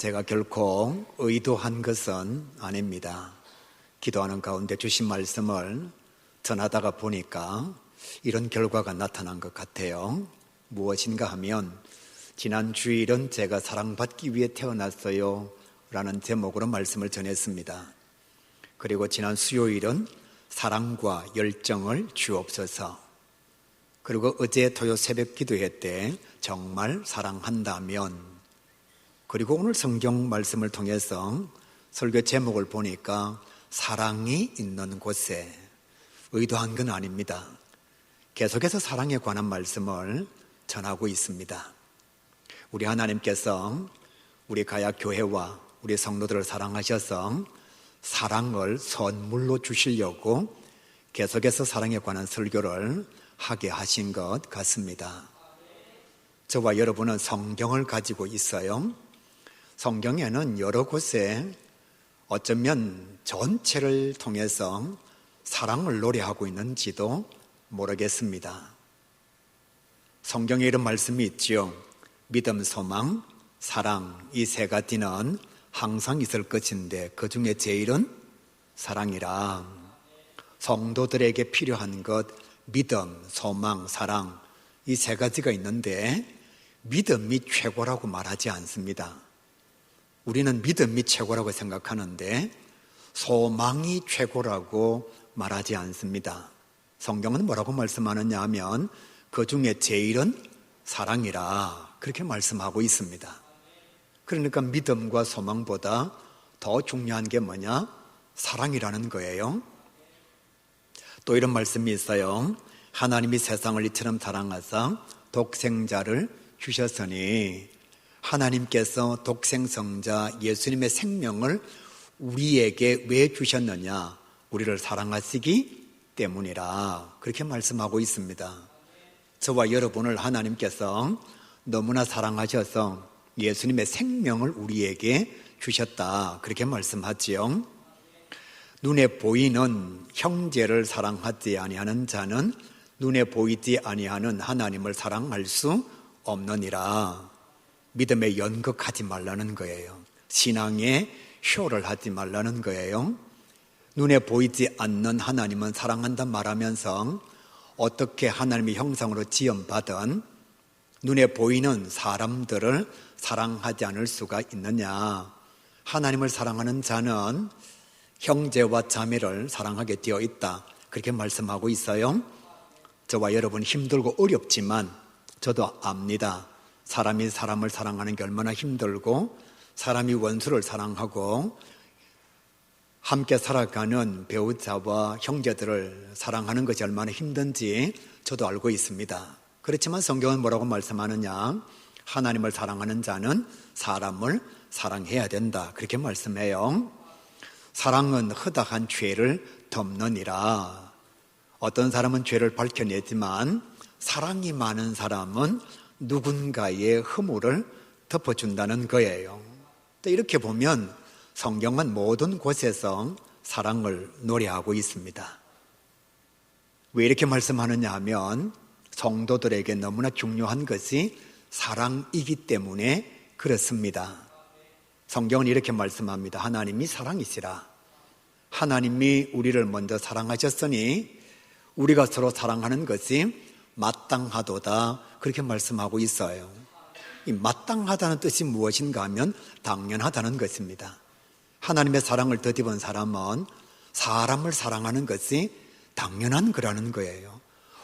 제가 결코 의도한 것은 아닙니다. 기도하는 가운데 주신 말씀을 전하다가 보니까 이런 결과가 나타난 것 같아요. 무엇인가 하면 지난 주일은 제가 사랑받기 위해 태어났어요 라는 제목으로 말씀을 전했습니다. 그리고 지난 수요일은 사랑과 열정을 주옵소서. 그리고 어제 토요 새벽 기도회 때 정말 사랑한다면, 그리고 오늘 성경 말씀을 통해서 설교 제목을 보니까 사랑이 있는 곳에, 의도한 건 아닙니다. 계속해서 사랑에 관한 말씀을 전하고 있습니다. 우리 하나님께서 우리 가야교회와 우리 성도들을 사랑하셔서 사랑을 선물로 주시려고 계속해서 사랑에 관한 설교를 하게 하신 것 같습니다. 저와 여러분은 성경을 가지고 있어요. 성경에는 여러 곳에 어쩌면 전체를 통해서 사랑을 노래하고 있는지도 모르겠습니다. 성경에 이런 말씀이 있죠. 믿음, 소망, 사랑, 이 세 가지는 항상 있을 것인데 그 중에 제일은 사랑이라. 성도들에게 필요한 것, 믿음, 소망, 사랑, 이 세 가지가 있는데 믿음이 최고라고 말하지 않습니다. 우리는 믿음이 최고라고 생각하는데 소망이 최고라고 말하지 않습니다. 성경은 뭐라고 말씀하느냐 하면 그 중에 제일은 사랑이라 그렇게 말씀하고 있습니다. 그러니까 믿음과 소망보다 더 중요한 게 뭐냐? 사랑이라는 거예요. 또 이런 말씀이 있어요. 하나님이 세상을 이처럼 사랑하사 독생자를 주셨으니, 하나님께서 독생성자 예수님의 생명을 우리에게 왜 주셨느냐? 우리를 사랑하시기 때문이라 그렇게 말씀하고 있습니다. 저와 여러분을 하나님께서 너무나 사랑하셔서 예수님의 생명을 우리에게 주셨다 그렇게 말씀하지요. 눈에 보이는 형제를 사랑하지 아니하는 자는 눈에 보이지 아니하는 하나님을 사랑할 수 없느니라. 믿음에 연극하지 말라는 거예요. 신앙에 쇼를 하지 말라는 거예요. 눈에 보이지 않는 하나님은 사랑한다 말하면서 어떻게 하나님의 형상으로 지음받은 눈에 보이는 사람들을 사랑하지 않을 수가 있느냐? 하나님을 사랑하는 자는 형제와 자매를 사랑하게 되어 있다 그렇게 말씀하고 있어요. 저와 여러분 힘들고 어렵지만 저도 압니다. 사람이 사람을 사랑하는 게 얼마나 힘들고 사람이 원수를 사랑하고 함께 살아가는 배우자와 형제들을 사랑하는 것이 얼마나 힘든지 저도 알고 있습니다. 그렇지만 성경은 뭐라고 말씀하느냐? 하나님을 사랑하는 자는 사람을 사랑해야 된다 그렇게 말씀해요. 사랑은 허다한 죄를 덮느니라. 어떤 사람은 죄를 밝혀내지만 사랑이 많은 사람은 누군가의 허물을 덮어준다는 거예요. 이렇게 보면 성경은 모든 곳에서 사랑을 노래하고 있습니다. 왜 이렇게 말씀하느냐 하면 성도들에게 너무나 중요한 것이 사랑이기 때문에 그렇습니다. 성경은 이렇게 말씀합니다. 하나님이 사랑이시라. 하나님이 우리를 먼저 사랑하셨으니 우리가 서로 사랑하는 것이 마땅하도다 그렇게 말씀하고 있어요. 이 마땅하다는 뜻이 무엇인가 하면 당연하다는 것입니다. 하나님의 사랑을 덧입은 사람은 사람을 사랑하는 것이 당연한 거라는 거예요.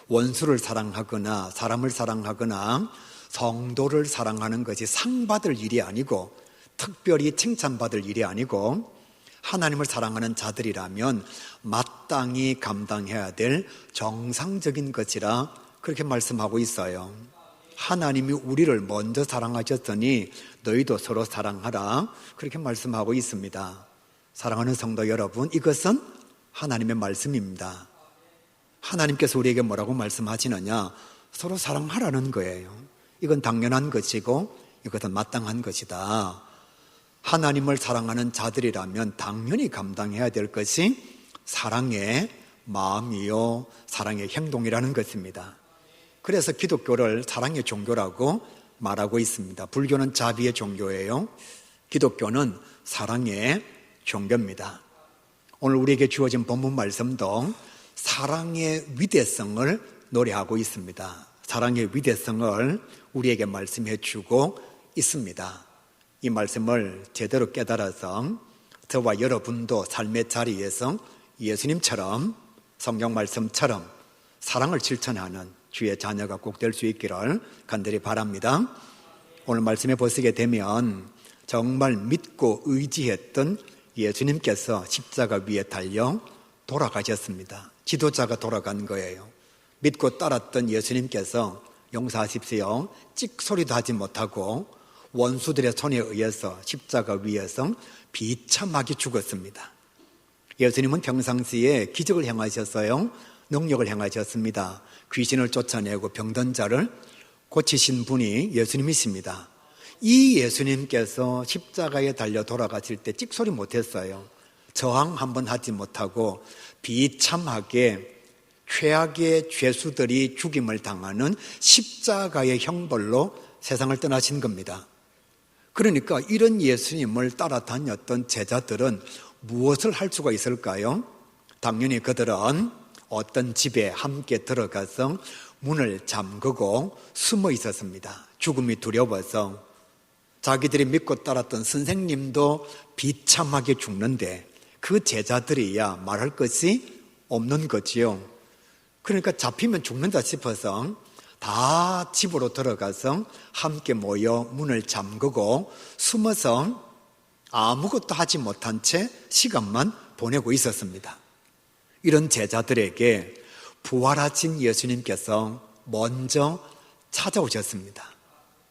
원수를 사랑하거나 사람을 사랑하거나 성도를 사랑하는 것이 상받을 일이 아니고 특별히 칭찬받을 일이 아니고 하나님을 사랑하는 자들이라면 마땅히 감당해야 될 정상적인 것이라 그렇게 말씀하고 있어요. 하나님이 우리를 먼저 사랑하셨으니 너희도 서로 사랑하라 그렇게 말씀하고 있습니다. 사랑하는 성도 여러분, 이것은 하나님의 말씀입니다. 하나님께서 우리에게 뭐라고 말씀하시느냐? 서로 사랑하라는 거예요. 이건 당연한 것이고 이것은 마땅한 것이다. 하나님을 사랑하는 자들이라면 당연히 감당해야 될 것이 사랑의 마음이요 사랑의 행동이라는 것입니다. 그래서 기독교를 사랑의 종교라고 말하고 있습니다. 불교는 자비의 종교예요. 기독교는 사랑의 종교입니다. 오늘 우리에게 주어진 본문 말씀도 사랑의 위대성을 노래하고 있습니다. 사랑의 위대성을 우리에게 말씀해 주고 있습니다. 이 말씀을 제대로 깨달아서 저와 여러분도 삶의 자리에서 예수님처럼, 성경 말씀처럼 사랑을 실천하는 주의 자녀가 꼭 될 수 있기를 간절히 바랍니다. 오늘 말씀에 보시게 되면 정말 믿고 의지했던 예수님께서 십자가 위에 달려 돌아가셨습니다. 지도자가 돌아간 거예요. 믿고 따랐던 예수님께서 용서하십시오, 찍소리도 하지 못하고 원수들의 손에 의해서 십자가 위에서 비참하게 죽었습니다. 예수님은 평상시에 기적을 행하셨어요. 능력을 행하셨습니다. 귀신을 쫓아내고 병든 자를 고치신 분이 예수님이십니다. 이 예수님께서 십자가에 달려 돌아가실 때 찍소리 못했어요. 저항 한번 하지 못하고 비참하게 최악의 죄수들이 죽임을 당하는 십자가의 형벌로 세상을 떠나신 겁니다. 그러니까 이런 예수님을 따라다녔던 제자들은 무엇을 할 수가 있을까요? 당연히 그들은 어떤 집에 함께 들어가서 문을 잠그고 숨어 있었습니다. 죽음이 두려워서. 자기들이 믿고 따랐던 선생님도 비참하게 죽는데 그 제자들이야 말할 것이 없는 거지요. 그러니까 잡히면 죽는다 싶어서 다 집으로 들어가서 함께 모여 문을 잠그고 숨어서 아무것도 하지 못한 채 시간만 보내고 있었습니다. 이런 제자들에게 부활하신 예수님께서 먼저 찾아오셨습니다.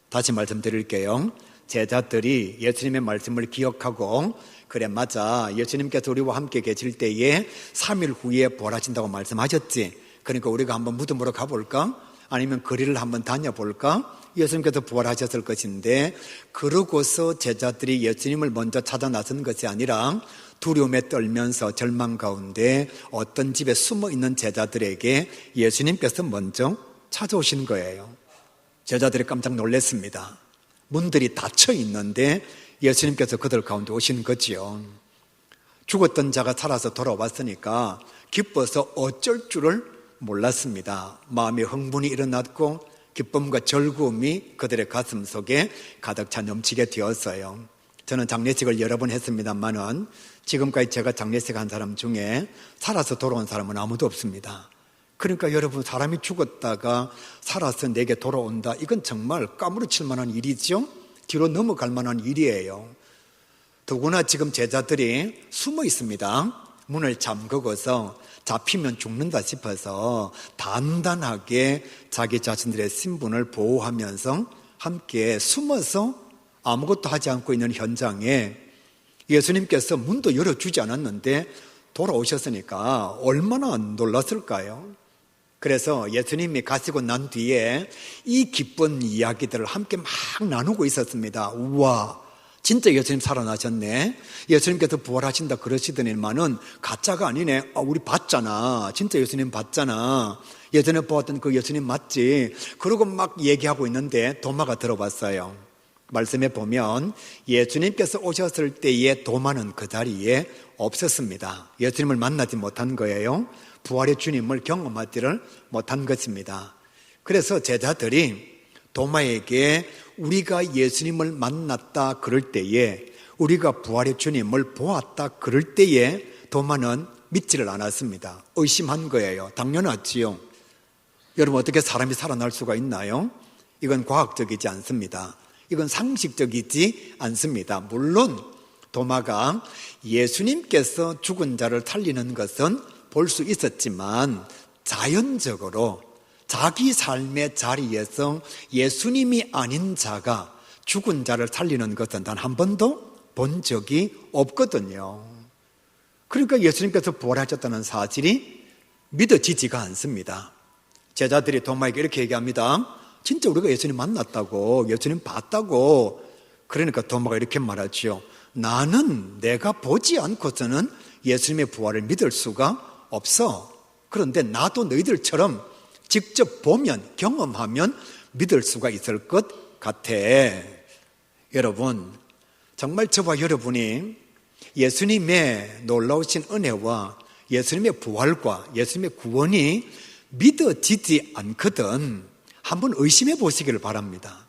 다시 말씀드릴게요. 제자들이 예수님의 말씀을 기억하고 그래 맞아, 예수님께서 우리와 함께 계실 때에 3일 후에 부활하신다고 말씀하셨지. 그러니까 우리가 한번 무덤으로 가볼까? 아니면 거리를 한번 다녀볼까? 예수님께서 부활하셨을 것인데, 그러고서 제자들이 예수님을 먼저 찾아 나선 것이 아니라 두려움에 떨면서 절망 가운데 어떤 집에 숨어 있는 제자들에게 예수님께서 먼저 찾아오신 거예요. 제자들이 깜짝 놀랐습니다. 문들이 닫혀 있는데 예수님께서 그들 가운데 오신 거지요. 죽었던 자가 살아서 돌아왔으니까 기뻐서 어쩔 줄을 몰랐습니다. 마음에 흥분이 일어났고 기쁨과 즐거움이 그들의 가슴 속에 가득 차 넘치게 되었어요. 저는 장례식을 여러 번 했습니다만은 지금까지 제가 장례식 한 사람 중에 살아서 돌아온 사람은 아무도 없습니다. 그러니까 여러분, 사람이 죽었다가 살아서 내게 돌아온다, 이건 정말 까무러칠 만한 일이죠. 뒤로 넘어갈 만한 일이에요. 더구나 지금 제자들이 숨어 있습니다. 문을 잠그고서 잡히면 죽는다 싶어서 단단하게 자기 자신들의 신분을 보호하면서 함께 숨어서 아무것도 하지 않고 있는 현장에 예수님께서 문도 열어주지 않았는데 돌아오셨으니까 얼마나 놀랐을까요? 그래서 예수님이 가시고 난 뒤에 이 기쁜 이야기들을 함께 막 나누고 있었습니다. 우와, 진짜 예수님 살아나셨네. 예수님께서 부활하신다 그러시더니만은 가짜가 아니네. 우리 봤잖아. 진짜 예수님 봤잖아. 예전에 보았던 그 예수님 맞지? 그러고 막 얘기하고 있는데 도마가 들어왔어요. 말씀에 보면 예수님께서 오셨을 때에 도마는 그 자리에 없었습니다. 예수님을 만나지 못한 거예요. 부활의 주님을 경험하지를 못한 것입니다. 그래서 제자들이 도마에게 우리가 예수님을 만났다 그럴 때에, 우리가 부활의 주님을 보았다 그럴 때에 도마는 믿지를 않았습니다. 의심한 거예요. 당연하지요. 여러분, 어떻게 사람이 살아날 수가 있나요? 이건 과학적이지 않습니다. 이건 상식적이지 않습니다. 물론 도마가 예수님께서 죽은 자를 살리는 것은 볼 수 있었지만 자연적으로 자기 삶의 자리에서 예수님이 아닌 자가 죽은 자를 살리는 것은 단 한 번도 본 적이 없거든요. 그러니까 예수님께서 부활하셨다는 사실이 믿어지지가 않습니다. 제자들이 도마에게 이렇게 얘기합니다. 진짜 우리가 예수님 만났다고, 예수님 봤다고. 그러니까 도마가 이렇게 말하죠. 나는 내가 보지 않고서는 예수님의 부활을 믿을 수가 없어. 그런데 나도 너희들처럼 직접 보면, 경험하면 믿을 수가 있을 것 같아. 여러분, 정말 저와 여러분이 예수님의 놀라우신 은혜와 예수님의 부활과 예수님의 구원이 믿어지지 않거든 한번 의심해 보시기를 바랍니다.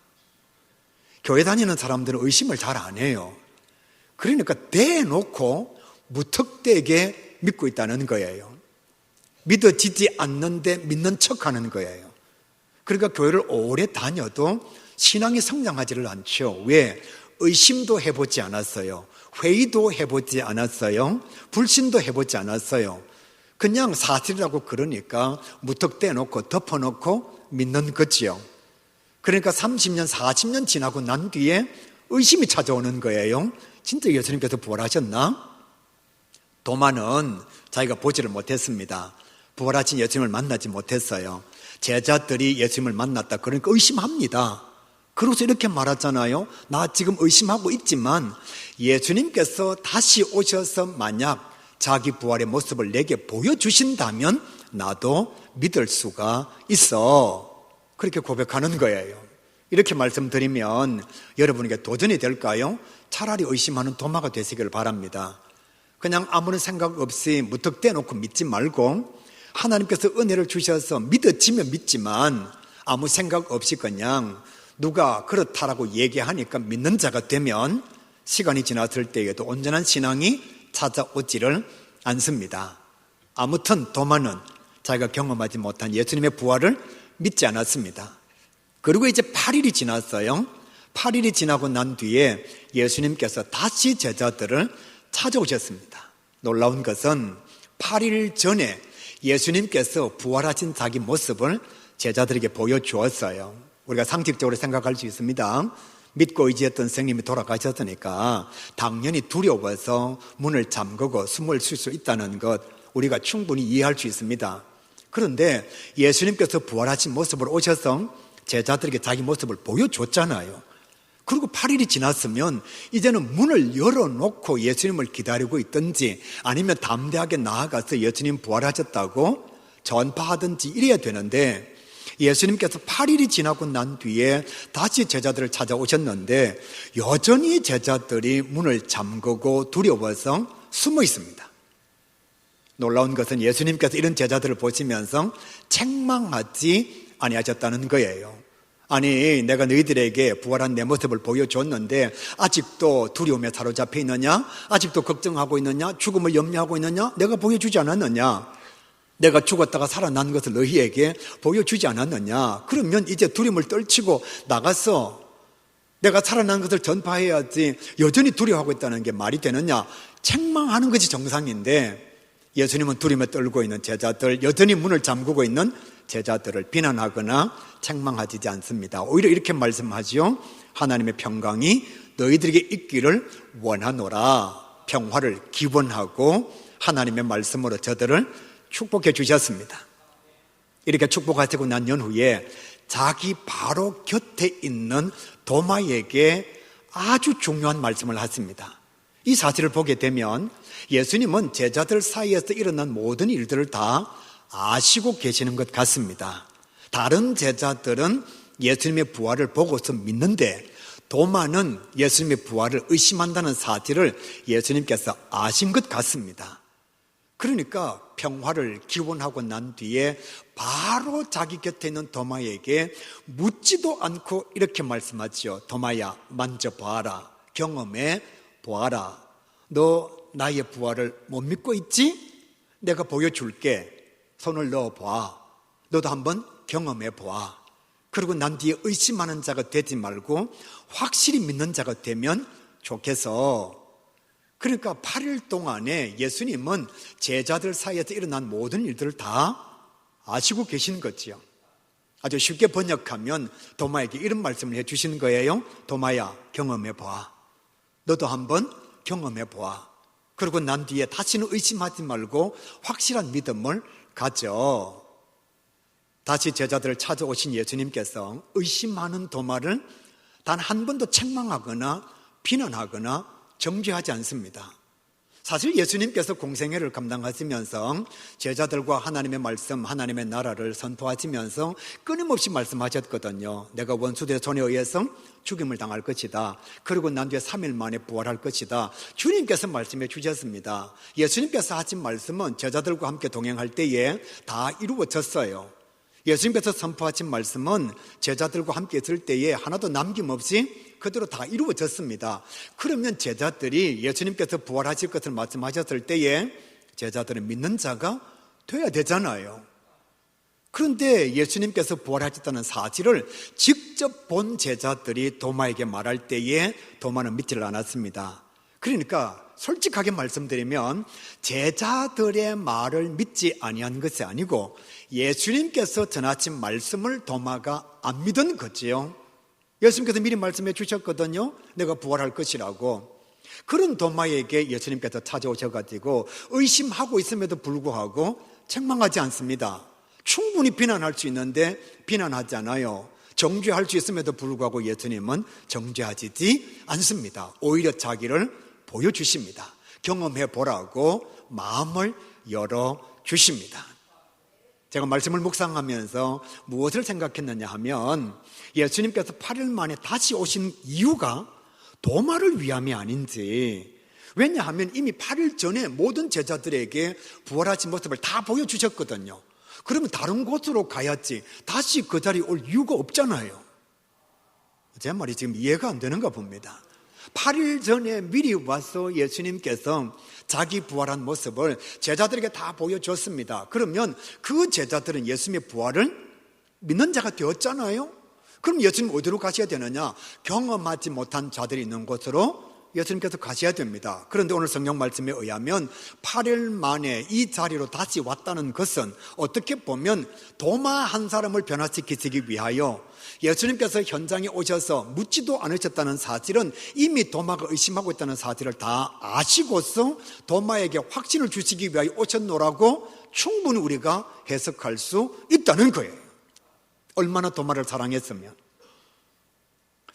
교회 다니는 사람들은 의심을 잘 안 해요. 그러니까 대놓고 무턱대게 믿고 있다는 거예요. 믿어지지 않는데 믿는 척하는 거예요. 그러니까 교회를 오래 다녀도 신앙이 성장하지를 않죠. 왜? 의심도 해보지 않았어요. 회의도 해보지 않았어요. 불신도 해보지 않았어요. 그냥 사실이라고 그러니까 무턱대놓고 덮어놓고 믿는 거지요. 그러니까 30년, 40년 지나고 난 뒤에 의심이 찾아오는 거예요. 진짜 예수님께서 부활하셨나? 도마는 자기가 보지를 못했습니다. 부활하신 예수님을 만나지 못했어요. 제자들이 예수님을 만났다. 그러니까 의심합니다. 그래서 이렇게 말하잖아요. 나 지금 의심하고 있지만 예수님께서 다시 오셔서 만약 자기 부활의 모습을 내게 보여주신다면 나도 믿을 수가 있어. 그렇게 고백하는 거예요. 이렇게 말씀드리면 여러분에게 도전이 될까요? 차라리 의심하는 도마가 되시길 바랍니다. 그냥 아무런 생각 없이 무턱대놓고 믿지 말고 하나님께서 은혜를 주셔서 믿어지면 믿지만 아무 생각 없이 그냥 누가 그렇다라고 얘기하니까 믿는 자가 되면 시간이 지났을 때에도 온전한 신앙이 찾아오지를 않습니다. 아무튼 도마는 자기가 경험하지 못한 예수님의 부활을 믿지 않았습니다. 그리고 이제 8일이 지났어요. 8일이 지나고 난 뒤에 예수님께서 다시 제자들을 찾아오셨습니다. 놀라운 것은 8일 전에 예수님께서 부활하신 자기 모습을 제자들에게 보여주었어요. 우리가 상식적으로 생각할 수 있습니다. 믿고 의지했던 스님이 돌아가셨으니까 당연히 두려워서 문을 잠그고 숨을 쉴 수 있다는 것 우리가 충분히 이해할 수 있습니다. 그런데 예수님께서 부활하신 모습으로 오셔서 제자들에게 자기 모습을 보여줬잖아요. 그리고 8일이 지났으면 이제는 문을 열어놓고 예수님을 기다리고 있든지 아니면 담대하게 나아가서 예수님 부활하셨다고 전파하든지 이래야 되는데 예수님께서 8일이 지나고 난 뒤에 다시 제자들을 찾아오셨는데 여전히 제자들이 문을 잠그고 두려워서 숨어 있습니다. 놀라운 것은 예수님께서 이런 제자들을 보시면서 책망하지 아니하셨다는 거예요. 아니 내가 너희들에게 부활한 내 모습을 보여줬는데 아직도 두려움에 사로잡혀 있느냐? 아직도 걱정하고 있느냐? 죽음을 염려하고 있느냐? 내가 보여주지 않았느냐? 내가 죽었다가 살아난 것을 너희에게 보여주지 않았느냐? 그러면 이제 두려움을 떨치고 나가서 내가 살아난 것을 전파해야지 여전히 두려워하고 있다는 게 말이 되느냐? 책망하는 것이 정상인데 예수님은 두려움에 떨고 있는 제자들, 여전히 문을 잠그고 있는 제자들을 비난하거나 책망하지 않습니다. 오히려 이렇게 말씀하지요. 하나님의 평강이 너희들에게 있기를 원하노라. 평화를 기원하고 하나님의 말씀으로 저들을 축복해 주셨습니다. 이렇게 축복하시고 난 연후에 자기 바로 곁에 있는 도마에게 아주 중요한 말씀을 하십니다. 이 사실을 보게 되면 예수님은 제자들 사이에서 일어난 모든 일들을 다 아시고 계시는 것 같습니다. 다른 제자들은 예수님의 부활을 보고서 믿는데 도마는 예수님의 부활을 의심한다는 사실을 예수님께서 아신 것 같습니다. 그러니까 평화를 기원하고 난 뒤에 바로 자기 곁에 있는 도마에게 묻지도 않고 이렇게 말씀하지요. 도마야, 만져봐라. 경험해 보아라. 너 나의 부활을 못 믿고 있지? 내가 보여줄게. 손을 넣어봐. 너도 한번 경험해봐. 그리고 난 뒤에 의심하는 자가 되지 말고 확실히 믿는 자가 되면 좋겠어. 그러니까 8일 동안에 예수님은 제자들 사이에서 일어난 모든 일들을 다 아시고 계신 거지요. 아주 쉽게 번역하면 도마에게 이런 말씀을 해주시는 거예요. 도마야, 경험해봐. 너도 한번 경험해봐. 그리고 난 뒤에 다시는 의심하지 말고 확실한 믿음을 가져. 다시 제자들을 찾아오신 예수님께서 의심하는 도마를 단 한 번도 책망하거나 비난하거나 정죄하지 않습니다. 사실 예수님께서 공생애를 감당하시면서 제자들과 하나님의 말씀, 하나님의 나라를 선포하시면서 끊임없이 말씀하셨거든요. 내가 원수들의 손에 의해서 죽임을 당할 것이다. 그리고 난 뒤에 3일 만에 부활할 것이다. 주님께서 말씀해 주셨습니다. 예수님께서 하신 말씀은 제자들과 함께 동행할 때에 다 이루어졌어요. 예수님께서 선포하신 말씀은 제자들과 함께 있을 때에 하나도 남김없이 그대로 다 이루어졌습니다. 그러면 제자들이 예수님께서 부활하실 것을 말씀하셨을 때에 제자들은 믿는 자가 돼야 되잖아요. 그런데 예수님께서 부활하셨다는 사실을 직접 본 제자들이 도마에게 말할 때에 도마는 믿지를 않았습니다. 그러니까 솔직하게 말씀드리면 제자들의 말을 믿지 아니한 것이 아니고 예수님께서 전하신 말씀을 도마가 안 믿은 거지요. 예수님께서 미리 말씀해 주셨거든요. 내가 부활할 것이라고. 그런 도마에게 예수님께서 찾아오셔가지고 의심하고 있음에도 불구하고 책망하지 않습니다. 충분히 비난할 수 있는데 비난하지 않아요. 정죄할 수 있음에도 불구하고 예수님은 정죄하지 않습니다. 오히려 자기를 보여주십니다. 경험해 보라고 마음을 열어주십니다. 제가 말씀을 묵상하면서 무엇을 생각했느냐 하면 예수님께서 8일 만에 다시 오신 이유가 도마를 위함이 아닌지, 왜냐하면 이미 8일 전에 모든 제자들에게 부활하신 모습을 다 보여주셨거든요. 그러면 다른 곳으로 가야지 다시 그 자리에 올 이유가 없잖아요. 제 말이 지금 이해가 안 되는가 봅니다. 8일 전에 미리 와서 예수님께서 자기 부활한 모습을 제자들에게 다 보여줬습니다. 그러면 그 제자들은 예수님의 부활을 믿는 자가 되었잖아요. 그럼 예수님 어디로 가셔야 되느냐? 경험하지 못한 자들이 있는 곳으로 예수님께서 가셔야 됩니다. 그런데 오늘 성경 말씀에 의하면 8일 만에 이 자리로 다시 왔다는 것은 어떻게 보면 도마 한 사람을 변화시키기 위하여 예수님께서 현장에 오셔서 묻지도 않으셨다는 사실은 이미 도마가 의심하고 있다는 사실을 다 아시고서 도마에게 확신을 주시기 위하여 오셨노라고 충분히 우리가 해석할 수 있다는 거예요. 얼마나 도마를 사랑했으면.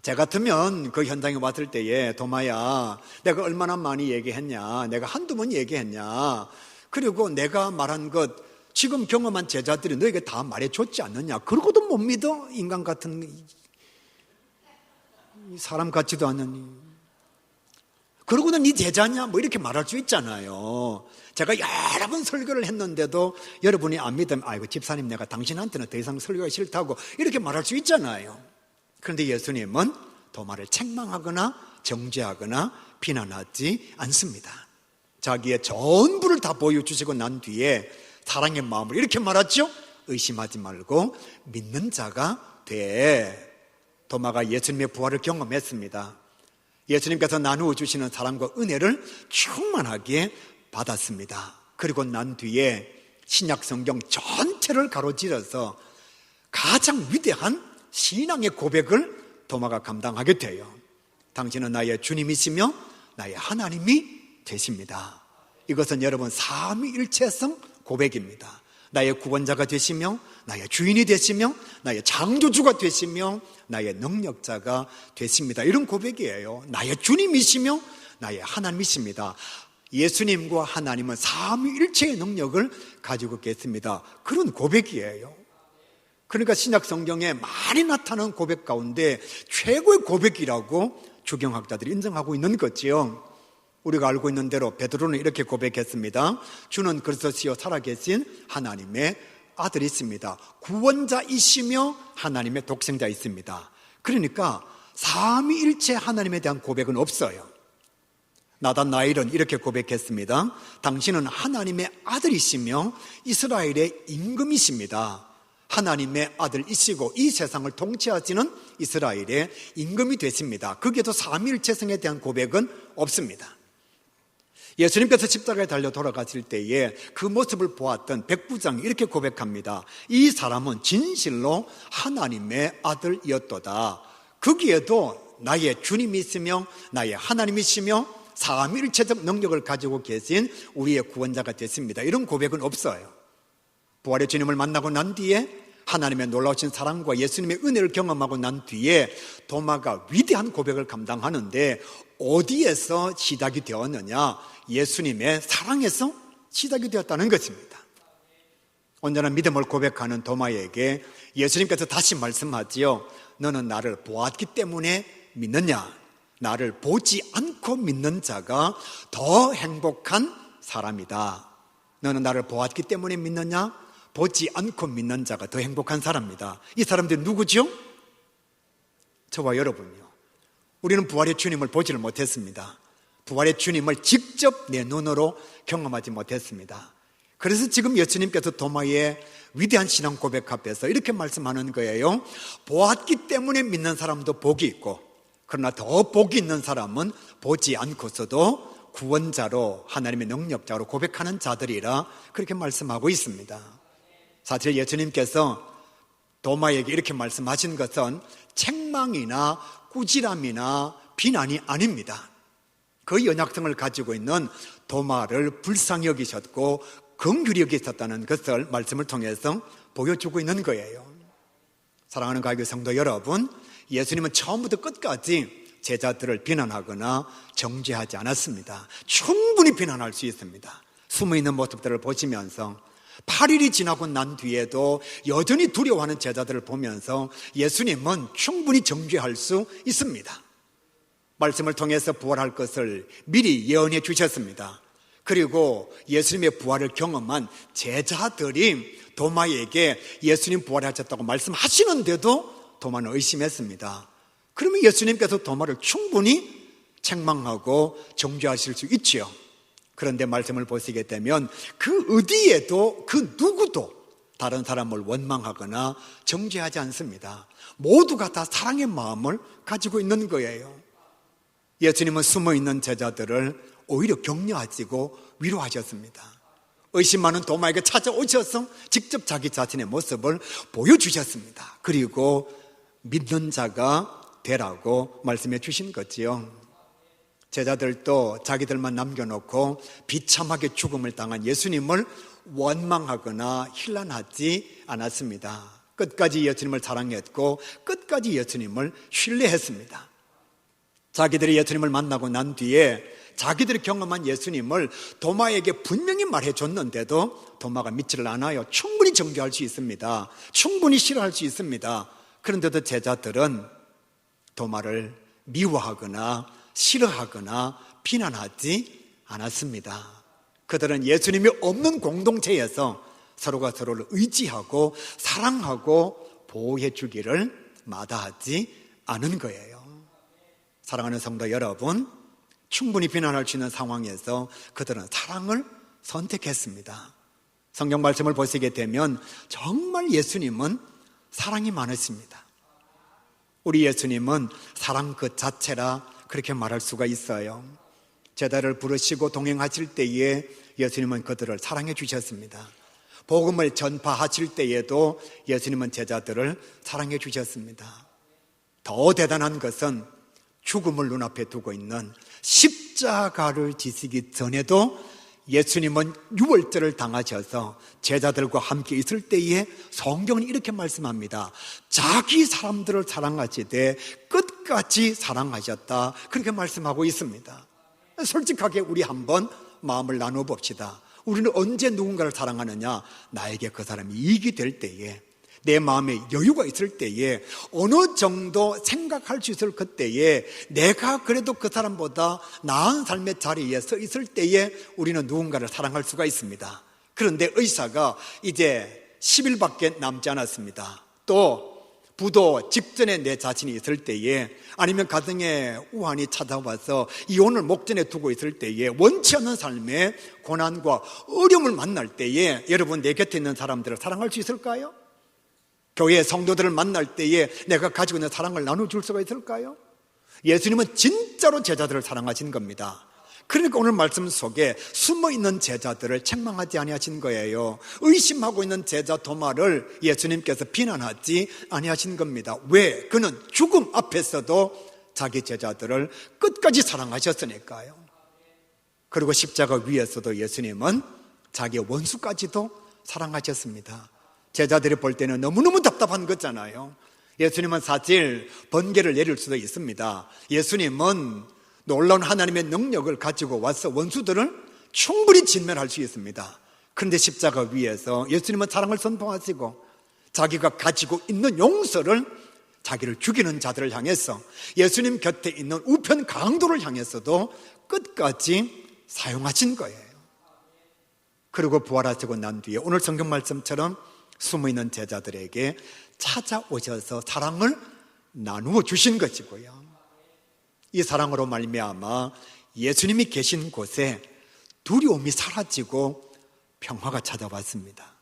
제 같으면 그 현장에 왔을 때에 도마야, 내가 얼마나 많이 얘기했냐, 내가 한두 번 얘기했냐, 그리고 내가 말한 것 지금 경험한 제자들이 너에게 다 말해줬지 않느냐, 그러고도 못 믿어? 인간 같은 사람 같지도 않으니, 그러고는 네 제자냐, 뭐 이렇게 말할 수 있잖아요. 제가 여러 번 설교를 했는데도 여러분이 안 믿으면 아이고 집사님 내가 당신한테는 더 이상 설교가 싫다고 이렇게 말할 수 있잖아요. 그런데 예수님은 도마를 책망하거나 정죄하거나 비난하지 않습니다. 자기의 전부를 다 보여주시고 난 뒤에 사랑의 마음으로 이렇게 말하죠. 의심하지 말고 믿는 자가 돼. 도마가 예수님의 부활을 경험했습니다. 예수님께서 나누어 주시는 사랑과 은혜를 충만하게 받았습니다. 그리고 난 뒤에 신약 성경 전체를 가로질러서 가장 위대한 신앙의 고백을 도마가 감당하게 돼요. 당신은 나의 주님이시며 나의 하나님이 되십니다. 이것은 여러분 삼위일체성 고백입니다. 나의 구원자가 되시며 나의 주인이 되시며 나의 창조주가 되시며 나의 능력자가 되십니다. 이런 고백이에요. 나의 주님이시며 나의 하나님이십니다. 예수님과 하나님은 삼위일체의 능력을 가지고 계십니다. 그런 고백이에요. 그러니까 신약 성경에 많이 나타나는 고백 가운데 최고의 고백이라고 주경학자들이 인정하고 있는 거지요. 우리가 알고 있는 대로 베드로는 이렇게 고백했습니다. 주는 그리스도시요 살아계신 하나님의 아들이십니다. 구원자이시며 하나님의 독생자이십니다. 그러니까 삼위일체 하나님에 대한 고백은 없어요. 나단 나일은 이렇게 고백했습니다. 당신은 하나님의 아들이시며 이스라엘의 임금이십니다. 하나님의 아들이시고 이 세상을 통치하시는 이스라엘의 임금이 되십니다. 거기에도 삼위일체성에 대한 고백은 없습니다. 예수님께서 십자가에 달려 돌아가실 때에 그 모습을 보았던 백부장이 이렇게 고백합니다. 이 사람은 진실로 하나님의 아들이었도다. 거기에도 나의 주님이시며 나의 하나님이시며 삼위일체적 능력을 가지고 계신 우리의 구원자가 됐습니다. 이런 고백은 없어요. 부활의 주님을 만나고 난 뒤에 하나님의 놀라우신 사랑과 예수님의 은혜를 경험하고 난 뒤에 도마가 위대한 고백을 감당하는데 어디에서 시작이 되었느냐? 예수님의 사랑에서 시작이 되었다는 것입니다. 온전한 믿음을 고백하는 도마에게 예수님께서 다시 말씀하지요. 너는 나를 보았기 때문에 믿느냐? 나를 보지 않고 믿는 자가 더 행복한 사람이다. 너는 나를 보았기 때문에 믿느냐? 보지 않고 믿는 자가 더 행복한 사람이다. 이 사람들이 누구죠? 저와 여러분요. 우리는 부활의 주님을 보지를 못했습니다. 부활의 주님을 직접 내 눈으로 경험하지 못했습니다. 그래서 지금 예수님께서 도마의 위대한 신앙 고백 앞에서 이렇게 말씀하는 거예요. 보았기 때문에 믿는 사람도 복이 있고, 그러나 더 복이 있는 사람은 보지 않고서도 구원자로, 하나님의 능력자로 고백하는 자들이라 그렇게 말씀하고 있습니다. 사실 예수님께서 도마에게 이렇게 말씀하신 것은 책망이나 꾸지람이나 비난이 아닙니다. 그 연약성을 가지고 있는 도마를 불쌍히 여기셨고 긍휼히 여기셨다는 것을 말씀을 통해서 보여주고 있는 거예요. 사랑하는 가교 성도 여러분, 예수님은 처음부터 끝까지 제자들을 비난하거나 정죄하지 않았습니다. 충분히 비난할 수 있습니다. 숨어있는 모습들을 보시면서 8일이 지나고 난 뒤에도 여전히 두려워하는 제자들을 보면서 예수님은 충분히 정죄할 수 있습니다. 말씀을 통해서 부활할 것을 미리 예언해 주셨습니다. 그리고 예수님의 부활을 경험한 제자들이 도마에게 예수님 부활하셨다고 말씀하시는데도 도마는 의심했습니다. 그러면 예수님께서 도마를 충분히 책망하고 정죄하실 수 있지요. 그런데 말씀을 보시게 되면 그 어디에도 그 누구도 다른 사람을 원망하거나 정죄하지 않습니다. 모두가 다 사랑의 마음을 가지고 있는 거예요. 예수님은 숨어있는 제자들을 오히려 격려하시고 위로하셨습니다. 의심 많은 도마에게 찾아오셔서 직접 자기 자신의 모습을 보여주셨습니다. 그리고 믿는 자가 되라고 말씀해 주신 거지요. 제자들도 자기들만 남겨놓고 비참하게 죽음을 당한 예수님을 원망하거나 힐난하지 않았습니다. 끝까지 예수님을 사랑했고 끝까지 예수님을 신뢰했습니다. 자기들이 예수님을 만나고 난 뒤에 자기들이 경험한 예수님을 도마에게 분명히 말해줬는데도 도마가 믿지를 않아요. 충분히 정죄할 수 있습니다. 충분히 싫어할 수 있습니다. 그런데도 제자들은 도마를 미워하거나 싫어하거나 비난하지 않았습니다. 그들은 예수님이 없는 공동체에서 서로가 서로를 의지하고 사랑하고 보호해 주기를 마다하지 않은 거예요. 사랑하는 성도 여러분, 충분히 비난할 수 있는 상황에서 그들은 사랑을 선택했습니다. 성경 말씀을 보시게 되면 정말 예수님은 사랑이 많으십니다. 우리 예수님은 사랑 그 자체라 그렇게 말할 수가 있어요. 제자를 부르시고 동행하실 때에 예수님은 그들을 사랑해 주셨습니다. 복음을 전파하실 때에도 예수님은 제자들을 사랑해 주셨습니다. 더 대단한 것은 죽음을 눈앞에 두고 있는 십자가를 지시기 전에도 예수님은 유월절을 당하셔서 제자들과 함께 있을 때에 성경은 이렇게 말씀합니다. 자기 사람들을 사랑하시되 끝까지 사랑하셨다. 그렇게 말씀하고 있습니다. 솔직하게 우리 한번 마음을 나누어 봅시다. 우리는 언제 누군가를 사랑하느냐? 나에게 그 사람이 이익이 될 때에, 내 마음에 여유가 있을 때에, 어느 정도 생각할 수 있을 그때에, 내가 그래도 그 사람보다 나은 삶의 자리에 서 있을 때에 우리는 누군가를 사랑할 수가 있습니다. 그런데 의사가 이제 10일밖에 남지 않았습니다. 또 부도 직전에 내 자신이 있을 때에, 아니면 가정에 우환이 찾아와서 이혼을 목전에 두고 있을 때에, 원치 않는 삶의 고난과 어려움을 만날 때에 여러분 내 곁에 있는 사람들을 사랑할 수 있을까요? 교회 성도들을 만날 때에 내가 가지고 있는 사랑을 나눠줄 수가 있을까요? 예수님은 진짜로 제자들을 사랑하신 겁니다. 그러니까 오늘 말씀 속에 숨어있는 제자들을 책망하지 아니하신 거예요. 의심하고 있는 제자 도마를 예수님께서 비난하지 아니하신 겁니다. 왜? 그는 죽음 앞에서도 자기 제자들을 끝까지 사랑하셨으니까요. 그리고 십자가 위에서도 예수님은 자기 원수까지도 사랑하셨습니다. 제자들이 볼 때는 너무너무 답답한 거잖아요. 예수님은 사실 번개를 내릴 수도 있습니다. 예수님은 놀라운 하나님의 능력을 가지고 와서 원수들을 충분히 진멸할 수 있습니다. 그런데 십자가 위에서 예수님은 사랑을 선포하시고 자기가 가지고 있는 용서를 자기를 죽이는 자들을 향해서 예수님 곁에 있는 우편 강도를 향해서도 끝까지 사용하신 거예요. 그리고 부활하시고 난 뒤에 오늘 성경 말씀처럼 숨어있는 제자들에게 찾아오셔서 사랑을 나누어 주신 것이고요. 이 사랑으로 말미암아 예수님이 계신 곳에 두려움이 사라지고 평화가 찾아왔습니다.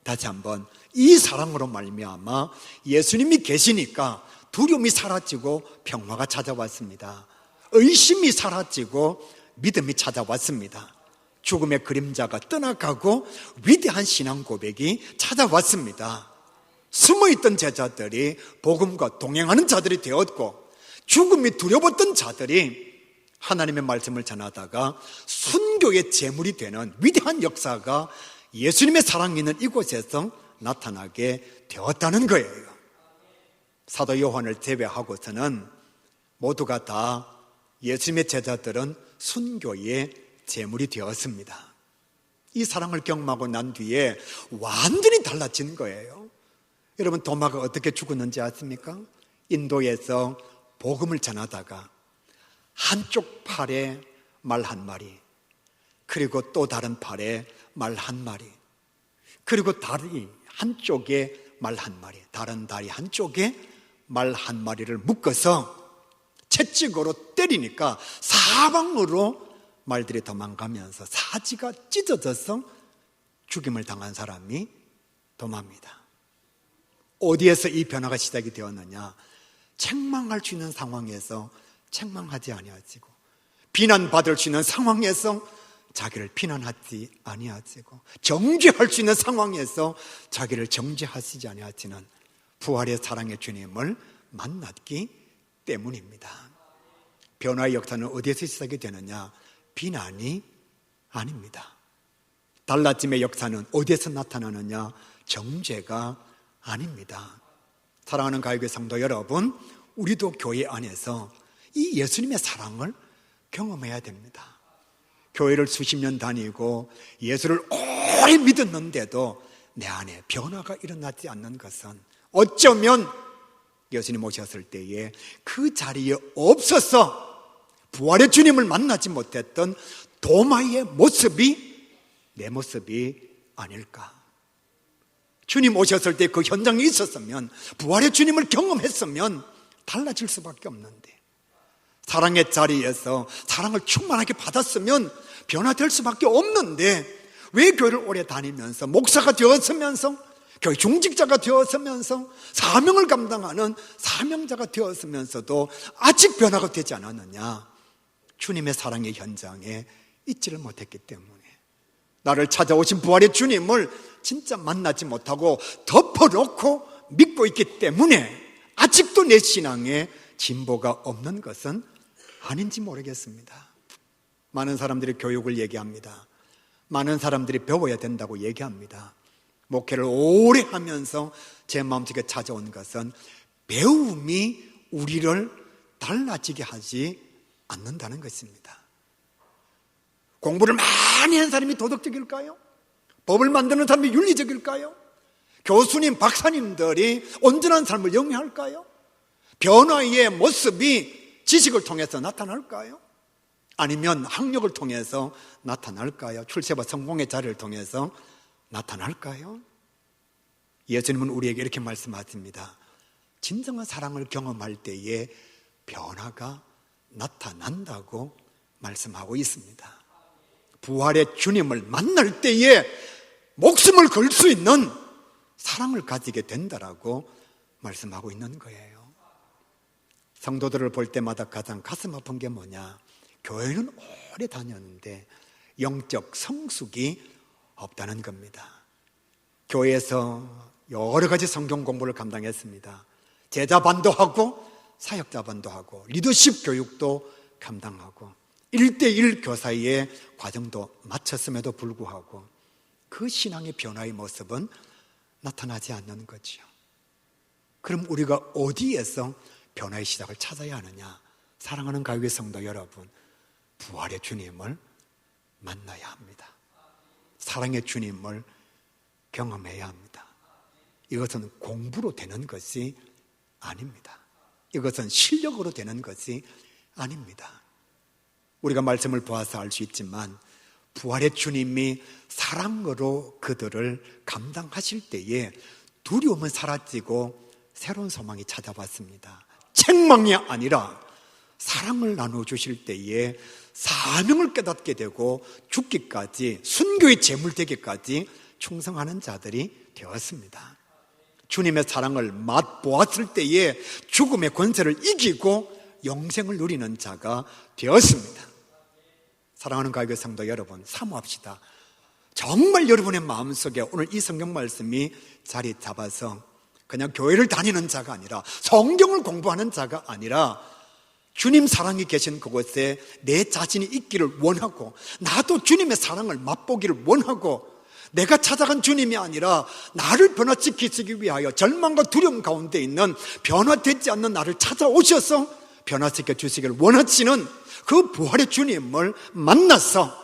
다시 한번, 이 사랑으로 말미암아 예수님이 계시니까 두려움이 사라지고 평화가 찾아왔습니다. 의심이 사라지고 믿음이 찾아왔습니다. 죽음의 그림자가 떠나가고 위대한 신앙 고백이 찾아왔습니다. 숨어있던 제자들이 복음과 동행하는 자들이 되었고, 죽음이 두려웠던 자들이 하나님의 말씀을 전하다가 순교의 제물이 되는 위대한 역사가 예수님의 사랑이 있는 이곳에서 나타나게 되었다는 거예요. 사도 요한을 제외하고서는 모두가 다 예수님의 제자들은 순교의 제물이 되었습니다. 이 사랑을 경험하고 난 뒤에 완전히 달라진 거예요. 여러분, 도마가 어떻게 죽었는지 아십니까? 인도에서 복음을 전하다가 한쪽 팔에 말 한 마리, 그리고 또 다른 팔에 말 한 마리, 그리고 다리 한쪽에 말 한 마리, 다른 다리 한쪽에 말 한 마리를 묶어서 채찍으로 때리니까 사방으로 말들이 도망가면서 사지가 찢어져서 죽임을 당한 사람이 도마입니다. 어디에서 이 변화가 시작이 되었느냐? 책망할 수 있는 상황에서 책망하지 아니하시고, 비난받을 수 있는 상황에서 자기를 비난하지 아니하시고, 정죄할 수 있는 상황에서 자기를 정죄하시지 아니하시는 부활의 사랑의 주님을 만났기 때문입니다. 변화의 역사는 어디에서 시작이 되느냐? 비난이 아닙니다. 달라짐의 역사는 어디에서 나타나느냐? 정죄가 아닙니다. 사랑하는 가요교회 성도 여러분, 우리도 교회 안에서 이 예수님의 사랑을 경험해야 됩니다. 교회를 수십 년 다니고 예수를 오래 믿었는데도 내 안에 변화가 일어나지 않는 것은 어쩌면 예수님 오셨을 때에 그 자리에 없어서 부활의 주님을 만나지 못했던 도마의 모습이 내 모습이 아닐까. 주님 오셨을 때 그 현장에 있었으면, 부활의 주님을 경험했으면 달라질 수밖에 없는데, 사랑의 자리에서 사랑을 충만하게 받았으면 변화될 수밖에 없는데, 왜 교회를 오래 다니면서 목사가 되었으면서 교회 중직자가 되었으면서 사명을 감당하는 사명자가 되었으면서도 아직 변화가 되지 않았느냐? 주님의 사랑의 현장에 있지를 못했기 때문에, 나를 찾아오신 부활의 주님을 진짜 만나지 못하고 덮어놓고 믿고 있기 때문에 아직도 내 신앙에 진보가 없는 것은 아닌지 모르겠습니다. 많은 사람들이 교육을 얘기합니다. 많은 사람들이 배워야 된다고 얘기합니다. 목회를 오래 하면서 제 마음속에 찾아온 것은 배움이 우리를 달라지게 하지 않는다는 것입니다. 공부를 많이 한 사람이 도덕적일까요? 법을 만드는 사람이 윤리적일까요? 교수님, 박사님들이 온전한 삶을 영위할까요? 변화의 모습이 지식을 통해서 나타날까요? 아니면 학력을 통해서 나타날까요? 출세와 성공의 자리를 통해서 나타날까요? 예수님은 우리에게 이렇게 말씀하십니다. 진정한 사랑을 경험할 때에 변화가 나타난다고 말씀하고 있습니다. 부활의 주님을 만날 때에 목숨을 걸 수 있는 사랑을 가지게 된다라고 말씀하고 있는 거예요. 성도들을 볼 때마다 가장 가슴 아픈 게 뭐냐? 교회는 오래 다녔는데 영적 성숙이 없다는 겁니다. 교회에서 여러 가지 성경 공부를 감당했습니다. 제자반도 하고 사역자반도 하고 리더십 교육도 감당하고 1대1 교사의 과정도 마쳤음에도 불구하고 그 신앙의 변화의 모습은 나타나지 않는 거지요. 그럼 우리가 어디에서 변화의 시작을 찾아야 하느냐? 사랑하는 가요계 성도 여러분, 부활의 주님을 만나야 합니다. 사랑의 주님을 경험해야 합니다. 이것은 공부로 되는 것이 아닙니다. 이것은 실력으로 되는 것이 아닙니다. 우리가 말씀을 보아서 알 수 있지만 부활의 주님이 사랑으로 그들을 감당하실 때에 두려움은 사라지고 새로운 소망이 찾아왔습니다. 책망이 아니라 사랑을 나누어 주실 때에 사명을 깨닫게 되고 죽기까지, 순교의 제물 되기까지 충성하는 자들이 되었습니다. 주님의 사랑을 맛보았을 때에 죽음의 권세를 이기고 영생을 누리는 자가 되었습니다. 사랑하는 가요계 성도 여러분, 사모합시다. 정말 여러분의 마음속에 오늘 이 성경 말씀이 자리 잡아서 그냥 교회를 다니는 자가 아니라, 성경을 공부하는 자가 아니라, 주님 사랑이 계신 그곳에 내 자신이 있기를 원하고, 나도 주님의 사랑을 맛보기를 원하고, 내가 찾아간 주님이 아니라 나를 변화시키기 위하여 절망과 두려움 가운데 있는 변화되지 않는 나를 찾아오셔서 변화시켜 주시기를 원하시는 그 부활의 주님을 만나서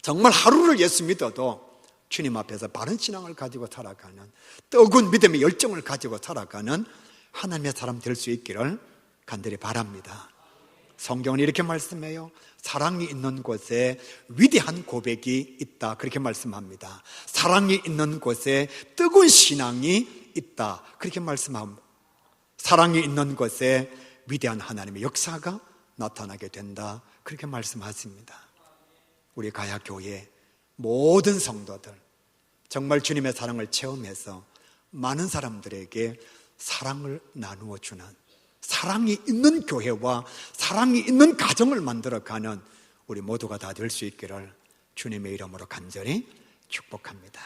정말 하루를 예수 믿어도 주님 앞에서 바른 신앙을 가지고 살아가는, 뜨거운 믿음의 열정을 가지고 살아가는 하나님의 사람 될 수 있기를 간절히 바랍니다. 성경은 이렇게 말씀해요. 사랑이 있는 곳에 위대한 고백이 있다, 그렇게 말씀합니다. 사랑이 있는 곳에 뜨거운 신앙이 있다, 그렇게 말씀합니다. 사랑이 있는 곳에 위대한 하나님의 역사가 나타나게 된다, 그렇게 말씀하십니다. 우리 가야교회 모든 성도들 정말 주님의 사랑을 체험해서 많은 사람들에게 사랑을 나누어 주는, 사랑이 있는 교회와 사랑이 있는 가정을 만들어가는 우리 모두가 다 될 수 있기를 주님의 이름으로 간절히 축복합니다.